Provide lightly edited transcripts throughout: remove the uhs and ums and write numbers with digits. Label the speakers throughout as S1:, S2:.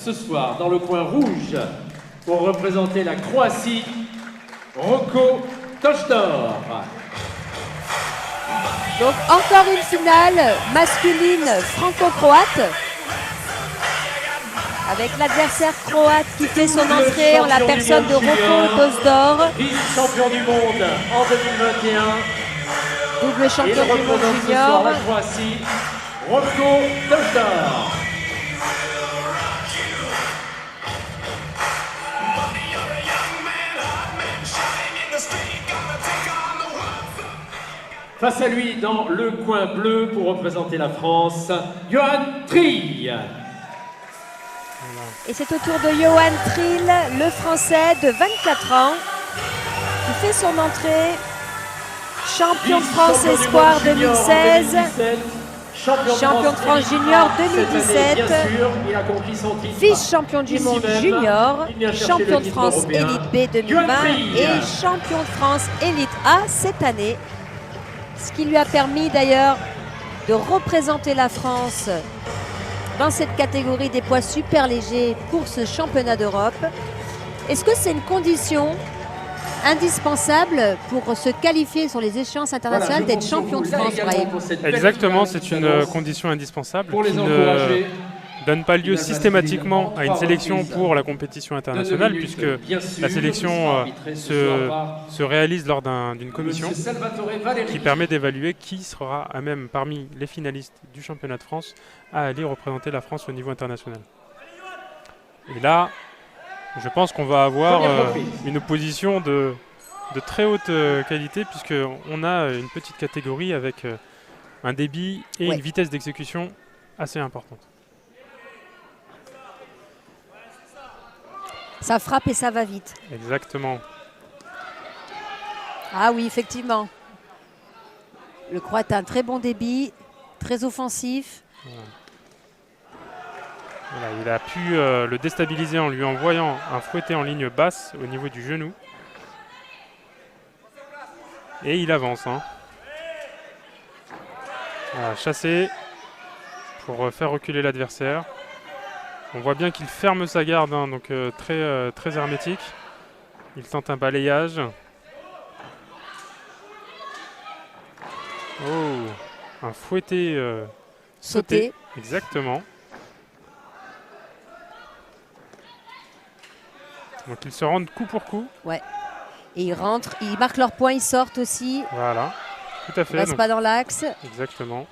S1: ce soir dans le coin rouge pour représenter la Croatie, Roko Tojdor.
S2: Donc encore une finale masculine franco-croate avec l'adversaire croate qui fait son entrée en la personne de Roko Tojdor.
S1: Vice-champion du monde en 2021.
S2: Double champion du monde junior.
S1: La Croatie, Roko Tojdor. Face à lui, dans le coin bleu, pour représenter la France, Johan Trill.
S2: Et c'est au tour de Johan Trill, le Français de 24 ans, qui fait son entrée. Champion de France Espoir 2016, champion de France Junior 2017, vice-champion du monde junior, champion de France Élite B 2020 et champion de France Élite A cette année. Ce qui lui a permis d'ailleurs de représenter la France dans cette catégorie des poids super légers pour ce championnat d'Europe. Est-ce que c'est une condition indispensable pour se qualifier sur les échéances internationales d'être champion de France, Brahim?
S3: Exactement, c'est une condition indispensable qui ne donne pas lieu systématiquement à une sélection pour la compétition internationale, puisque la sélection se réalise lors d'une commission qui permet d'évaluer qui sera à même parmi les finalistes du championnat de France à aller représenter la France au niveau international. Et là, je pense qu'on va avoir une opposition de très haute qualité, puisqu'on a une petite catégorie avec un débit et une vitesse d'exécution assez importante.
S2: Ça frappe et ça va vite.
S3: Exactement.
S2: Ah oui, effectivement. Le Croate a un très bon débit, très offensif.
S3: Voilà, il a pu le déstabiliser en lui envoyant un fouetté en ligne basse au niveau du genou. Et il avance. Voilà, chassé pour faire reculer l'adversaire. On voit bien qu'il ferme sa garde, donc très hermétique. Il tente un balayage. Oh, un fouetté sauté. Exactement. Donc ils se rendent coup pour coup.
S2: Ouais. Et ils rentrent, ils marquent leur point, ils sortent aussi.
S3: Voilà, tout à fait.
S2: Ils ne restent pas dans l'axe.
S3: Exactement.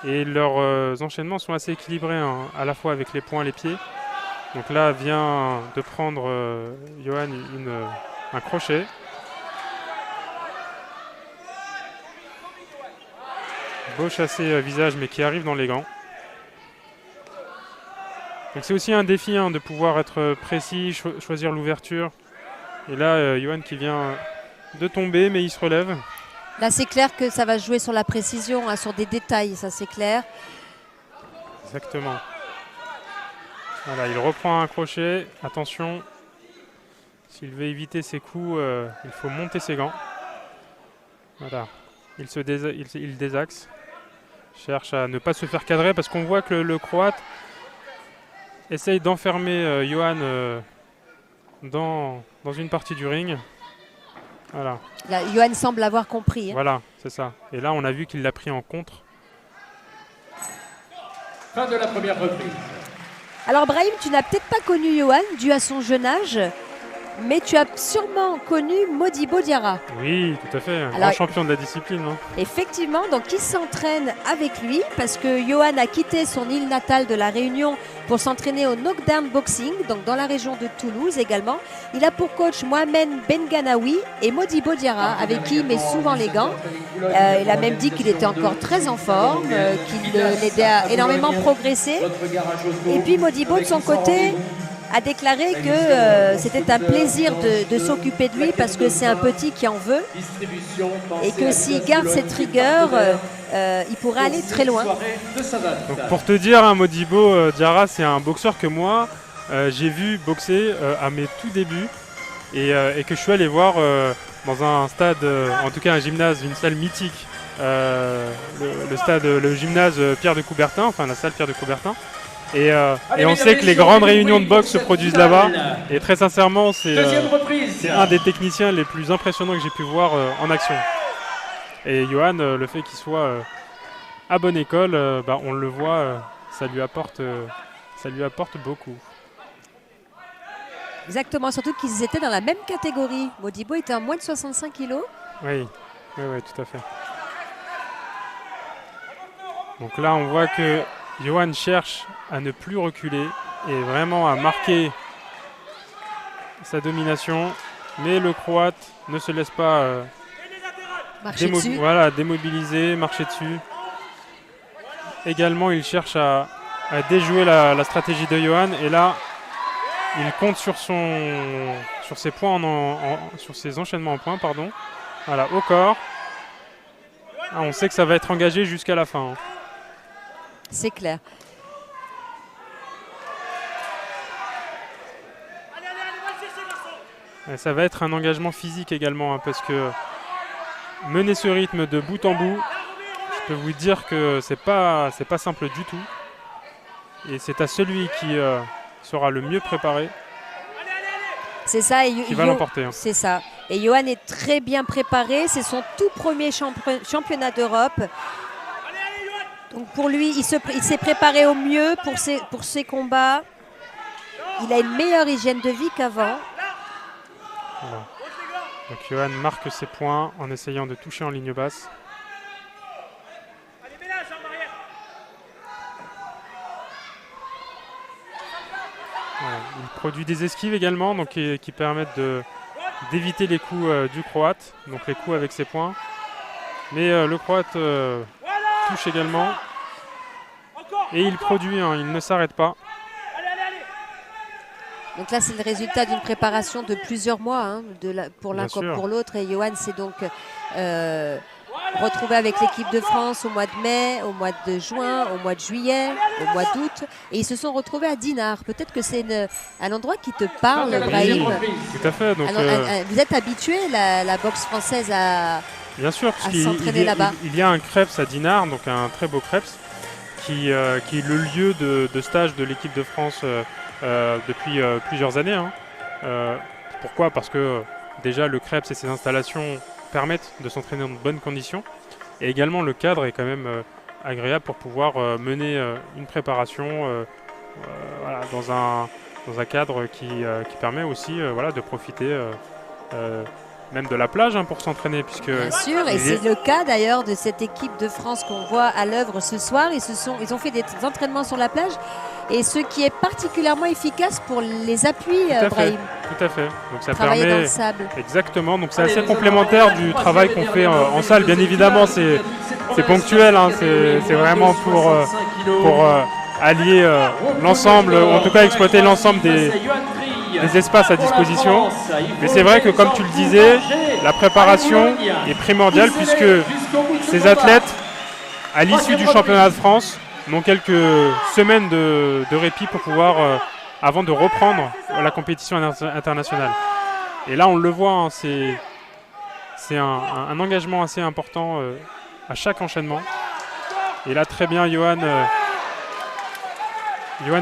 S3: Et leurs enchaînements sont assez équilibrés, à la fois avec les poings et les pieds. Donc là vient de prendre Johan un crochet. Beau chassé visage, mais qui arrive dans les gants. Donc c'est aussi un défi de pouvoir être précis, choisir l'ouverture. Et là, Johan qui vient de tomber, mais il se relève.
S2: Là, c'est clair que ça va jouer sur la précision, sur des détails, ça c'est clair.
S3: Exactement. Voilà, il reprend un crochet. Attention, s'il veut éviter ses coups, il faut monter ses gants. Voilà, il désaxe. Cherche à ne pas se faire cadrer parce qu'on voit que le Croate essaye d'enfermer Johan dans une partie du ring. Voilà.
S2: Là, Johan semble avoir compris.
S3: Voilà, c'est ça. Et là, on a vu qu'il l'a pris en contre.
S1: Fin de la première reprise.
S2: Alors Brahim, tu n'as peut-être pas connu Johan dû à son jeune âge, mais tu as sûrement connu Modibo Diarra.
S3: Oui, tout à fait. Un grand champion de la discipline.
S2: Effectivement, donc il s'entraîne avec lui parce que Johan a quitté son île natale de la Réunion pour s'entraîner au Knockdown Boxing, donc dans la région de Toulouse également. Il a pour coach Mohamed Benganaoui et Modibo Diarra, avec qui il met souvent les gants. Il a même dit qu'il était encore très en forme, qu'il l'aidait à énormément progresser. Et puis Modibo, de son côté, a déclaré que c'était un plaisir de s'occuper de lui parce que c'est un petit qui en veut et que s'il garde cette rigueur, il pourrait aller très loin.
S3: Donc pour te dire, Modibo Diarra, c'est un boxeur que moi, j'ai vu boxer à mes tout débuts et que je suis allé voir dans un stade, en tout cas un gymnase, une salle mythique, le gymnase Pierre de Coubertin, enfin la salle Pierre de Coubertin. Et on sait que les grandes réunions de boxe se produisent là-bas. Et très sincèrement, c'est un des techniciens les plus impressionnants que j'ai pu voir en action. Et Johan, le fait qu'il soit à bonne école, on le voit, ça lui apporte beaucoup.
S2: Exactement, surtout qu'ils étaient dans la même catégorie. Modibo était à moins de 65 kilos.
S3: Oui, tout à fait. Donc là, on voit que Johan cherche à ne plus reculer et vraiment à marquer sa domination. Mais le Croate ne se laisse pas démobiliser, marcher dessus. Également, il cherche à déjouer la stratégie de Johan. Et là, il compte sur ses points sur ses enchaînements en points, pardon. Voilà, au corps. Ah, on sait que ça va être engagé jusqu'à la fin.
S2: C'est clair.
S3: Et ça va être un engagement physique également, parce que mener ce rythme de bout en bout, je peux vous dire que c'est pas simple du tout. Et c'est à celui qui sera le mieux préparé
S2: qui va
S3: l'emporter.
S2: C'est ça. Et Johan est très bien préparé. C'est son tout premier championnat d'Europe. Donc pour lui, il s'est préparé au mieux pour ses combats. Il a une meilleure hygiène de vie qu'avant.
S3: Voilà. Donc Johan marque ses points en essayant de toucher en ligne basse. Voilà. Il produit des esquives également, donc qui permettent d'éviter les coups du Croate, donc les coups avec ses poings. Mais le Croate touche également. Et il produit, il ne s'arrête pas.
S2: Donc là, c'est le résultat d'une préparation de plusieurs mois, pour l'un comme pour l'autre. Et Johan s'est donc retrouvé avec l'équipe de France au mois de mai, au mois de juin, au mois de juillet, au mois d'août. Et ils se sont retrouvés à Dinard. Peut-être que c'est un endroit qui te parle, Brahim.
S3: Tout à fait. Donc,
S2: vous êtes habitué, la boxe française, à s'entraîner là-bas.
S3: Il y a un Krebs à Dinard, donc un très beau Krebs, qui est le lieu de stage de l'équipe de France depuis plusieurs années. Pourquoi? Parce que déjà le Krebs et ses installations permettent de s'entraîner dans de bonnes conditions. Et également le cadre est quand même agréable pour pouvoir mener une préparation dans un cadre qui permet aussi de profiter même de la plage pour s'entraîner.
S2: Bien sûr, et c'est le cas d'ailleurs de cette équipe de France qu'on voit à l'œuvre ce soir. Ils ont fait des entraînements sur la plage, et ce qui est particulièrement efficace pour les appuis, Brahim.
S3: Tout à fait. Donc ça
S2: travailler
S3: permet
S2: dans le sable.
S3: Exactement. Donc c'est assez complémentaire du travail qu'on fait en salle. Bien évidemment, c'est ponctuel. C'est vraiment pour allier l'ensemble, en tout cas exploiter l'ensemble des espaces à disposition. Mais c'est vrai que, comme tu le disais, la préparation est primordiale, puisque ces athlètes, à l'issue du championnat de France, n'ont quelques semaines de répit pour pouvoir, avant de reprendre la compétition internationale. Et là, on le voit, c'est un engagement assez important à chaque enchaînement. Et là, très bien, Johan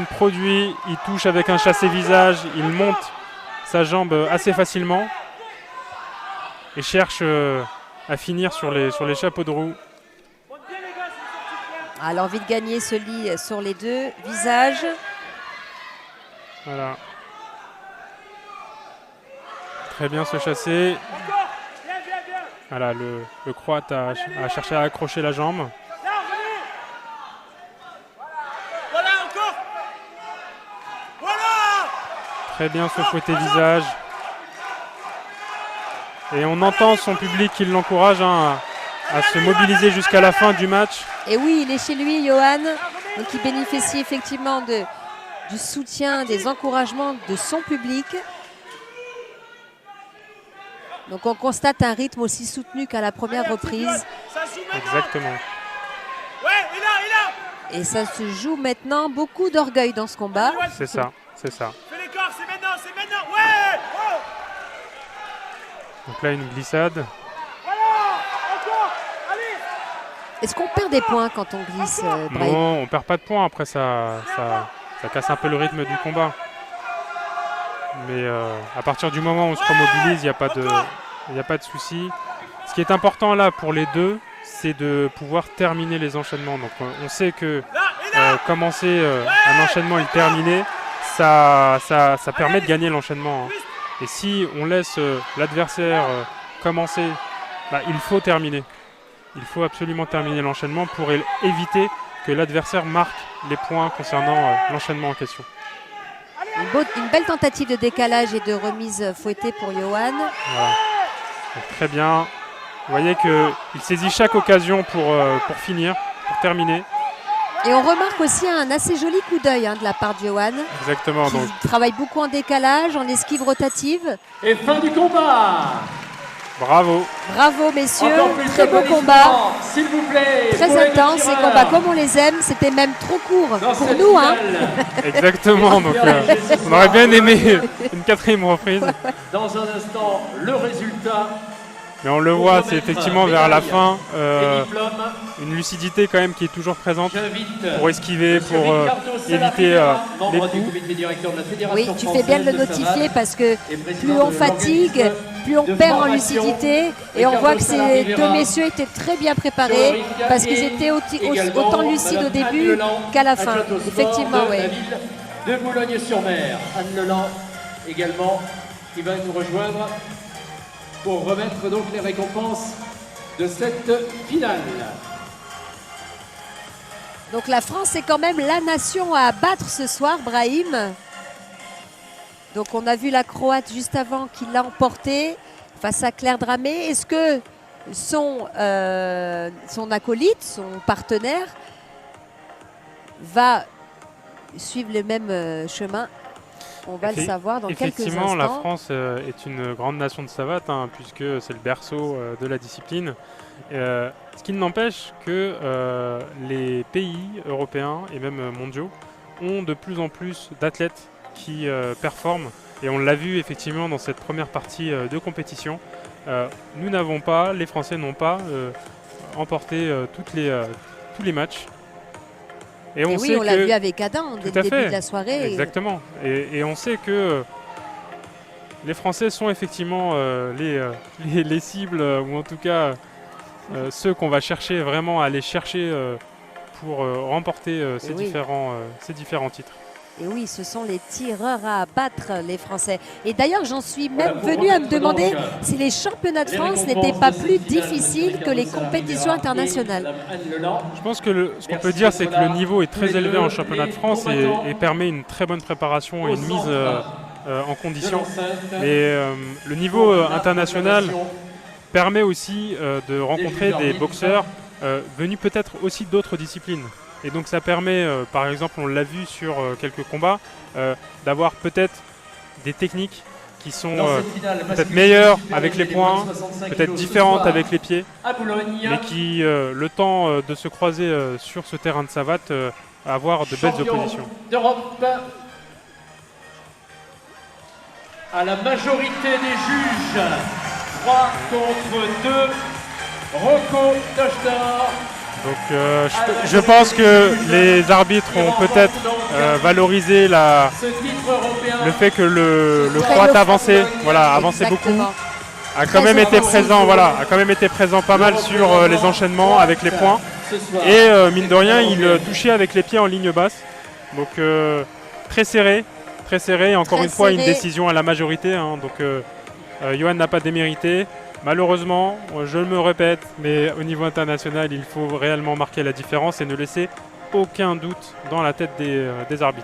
S3: produit, il touche avec un chassé-visage, il monte sa jambe assez facilement et cherche à finir sur les chapeaux de roue.
S2: L'envie de gagner se lit sur les deux visages.
S3: Voilà. Très bien ce chassé. Voilà, le Croate a cherché à accrocher la jambe. Très bien ce fouetté visage. Et on entend son public qui l'encourage à se mobiliser jusqu'à la fin du match.
S2: Et oui, il est chez lui, Johan. Donc il bénéficie effectivement du soutien, des encouragements de son public. Donc on constate un rythme aussi soutenu qu'à la première reprise.
S3: Exactement.
S2: Et ça se joue maintenant, beaucoup d'orgueil dans ce combat.
S3: C'est ça, c'est ça. Donc là, une glissade.
S2: Est-ce qu'on perd des points quand on glisse, Brahim?
S3: Non, on perd pas de points. Après, ça ça casse un peu le rythme du combat. Mais à partir du moment où on se remobilise, il n'y a pas de souci. Ce qui est important là pour les deux, c'est de pouvoir terminer les enchaînements. Donc on sait que commencer un enchaînement et le terminer, ça permet de gagner l'enchaînement. Hein. Et si on laisse l'adversaire commencer, il faut terminer. Il faut absolument terminer l'enchaînement pour éviter que l'adversaire marque les points concernant l'enchaînement en question.
S2: Une belle tentative de décalage et de remise fouettée pour Yohan.
S3: Voilà. Donc, très bien. Vous voyez qu'il saisit chaque occasion pour finir, pour terminer.
S2: Et on remarque aussi un assez joli coup d'œil de la part de Yohan.
S3: Exactement.
S2: Donc, travaille beaucoup en décalage, en esquive rotative.
S1: Et fin du combat.
S3: Bravo.
S2: Bravo messieurs, très beau combat.
S1: S'il vous plaît.
S2: Très intense, ces combats comme on les aime. C'était même trop court pour nous. Hein.
S3: Exactement, donc on aurait bien aimé une 4e reprise.
S1: Dans un instant, le résultat.
S3: Mais on le voit, c'est effectivement vers la fin, une lucidité quand même qui est toujours présente pour esquiver, pour éviter les coups.
S2: Oui, tu fais bien de le notifier parce que plus on fatigue, plus on perd en lucidité. Et on voit que ces deux messieurs étaient très bien préparés parce qu'ils étaient autant lucides au début qu'à la fin. Effectivement, oui.
S1: De Boulogne-sur-Mer, Anne Leland également qui va nous rejoindre pour remettre donc les récompenses de cette finale.
S2: Donc la France est quand même la nation à battre ce soir, Brahim. Donc on a vu la Croate juste avant qui l'a emporté face à Claire Dramé. Est-ce que son acolyte, son partenaire, va suivre le même chemin? On va le savoir dans quelques instants.
S3: Effectivement, la France est une grande nation de savate, puisque c'est le berceau de la discipline. Ce qui n'empêche que les pays européens et même mondiaux ont de plus en plus d'athlètes qui performent. Et on l'a vu effectivement dans cette première partie de compétition. Nous n'avons pas, les Français n'ont pas emporté tous les matchs.
S2: Et on l'a vu avec Adam dès le début de la soirée.
S3: Exactement. Et on sait que les Français sont effectivement les cibles, ou en tout cas ceux qu'on va chercher vraiment à aller chercher pour remporter ces différents titres.
S2: Et oui, ce sont les tireurs à abattre, les Français. Et d'ailleurs, j'en suis même venue à me demander si les championnats de France n'étaient pas plus difficiles que les compétitions internationales.
S3: Je pense que ce qu'on peut dire, c'est que le niveau est très élevé en championnat de France et permet une très bonne préparation et une mise en condition. Mais le niveau international permet aussi de rencontrer des boxeurs venus peut-être aussi d'autres disciplines. Et donc ça permet, par exemple, on l'a vu sur quelques combats, d'avoir peut-être des techniques qui sont peut-être meilleures avec les poings, peut-être différentes avec les pieds, mais qui, le temps de se croiser sur ce terrain de savate, avoir de belles oppositions.
S1: D'Europe, à la majorité des juges, 3 contre 2, Rocco Tochdor.
S3: Donc je pense que les arbitres ont peut-être valorisé le fait que le Croate avancé beaucoup, a quand même été présent pas mal sur les enchaînements avec les points. Et mine de rien, il touchait avec les pieds en ligne basse. Donc très serré, et encore une fois une décision à la majorité. Donc Yohan n'a pas démérité. Malheureusement, je me répète, mais au niveau international, il faut réellement marquer la différence et ne laisser aucun doute dans la tête des arbitres.